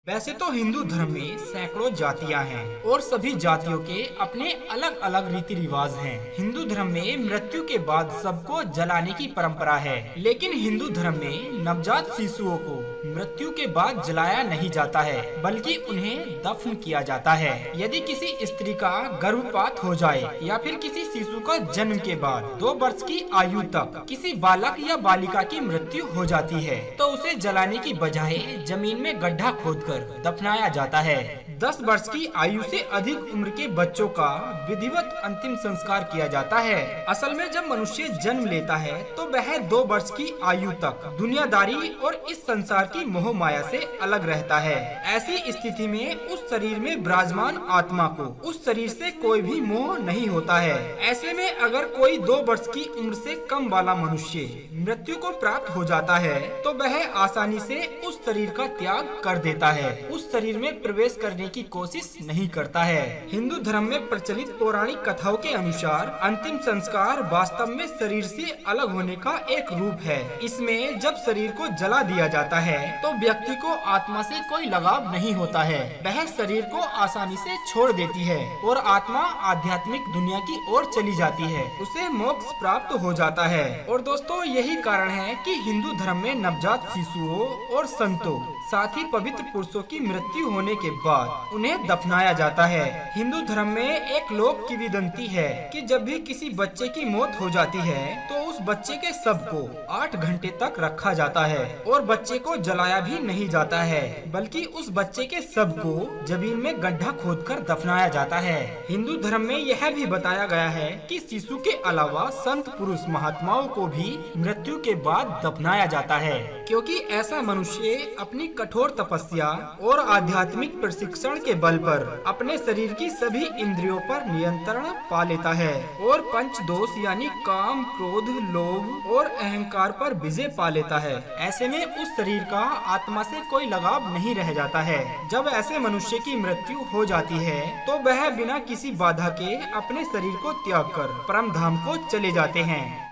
वैसे तो हिंदू धर्म में सैकड़ों जातियां हैं और सभी जातियों के अपने अलग अलग रीति रिवाज हैं। हिंदू धर्म में मृत्यु के बाद सबको जलाने की परंपरा है, लेकिन हिंदू धर्म में नवजात शिशुओं को मृत्यु के बाद जलाया नहीं जाता है, बल्कि उन्हें दफन किया जाता है। यदि किसी स्त्री का गर्भपात हो जाए या फिर किसी शिशु का जन्म के बाद 2 वर्ष की आयु तक किसी बालक या बालिका की मृत्यु हो जाती है, तो उसे जलाने की बजाय जमीन में गड्ढा खोदकर दफनाया जाता है। 10 वर्ष की आयु से अधिक उम्र के बच्चों का विधिवत अंतिम संस्कार किया जाता है। असल में जब मनुष्य जन्म लेता है तो वह 2 वर्ष की आयु तक दुनियादारी और इस संसार की मोह माया से अलग रहता है। ऐसी स्थिति में उस शरीर में विराजमान आत्मा को उस शरीर से कोई भी मोह नहीं होता है। ऐसे में अगर कोई 2 वर्ष की उम्र से कम वाला मनुष्य मृत्यु को प्राप्त हो जाता है तो वह आसानी से उस शरीर का त्याग कर देता है, उस शरीर में प्रवेश करने की कोशिश नहीं करता है। हिंदू धर्म में प्रचलित पौराणिक कथाओं के अनुसार अंतिम संस्कार वास्तव में शरीर से अलग होने का एक रूप है। इसमें जब शरीर को जला दिया जाता है तो व्यक्ति को आत्मा से कोई लगाव नहीं होता है, वह शरीर को आसानी से छोड़ देती है और आत्मा आध्यात्मिक दुनिया की ओर चली जाती है, उसे मोक्ष प्राप्त हो जाता है। और दोस्तों यही कारण है कि हिंदू धर्म में नवजात शिशुओं और संतों साथ ही पवित्र पुरुषों की मृत्यु होने के बाद उन्हें दफनाया जाता है। हिंदू धर्म में एक लोक किंवदंती है कि जब भी किसी बच्चे की मौत हो जाती है तो उस बच्चे के शव को 8 घंटे तक रखा जाता है और बच्चे को जलाया भी नहीं जाता है, बल्कि उस बच्चे के शव को जमीन में गड्ढा खोदकर दफनाया जाता है। हिंदू धर्म में यह भी बताया गया है कि शिशु के अलावा संत पुरुष महात्माओं को भी मृत्यु के बाद दफनाया जाता है, क्योंकि ऐसा मनुष्य अपनी कठोर तपस्या और आध्यात्मिक प्रशिक्षण के बल पर अपने शरीर की सभी इंद्रियों पर नियंत्रण पा लेता है और पंच दोष यानी काम, क्रोध, लोभ और अहंकार पर विजय पा लेता है। ऐसे में उस शरीर का आत्मा से कोई लगाव नहीं रह जाता है। जब ऐसे मनुष्य की मृत्यु हो जाती है तो वह बिना किसी बाधा के अपने शरीर को त्याग कर परम धाम को चले जाते हैं।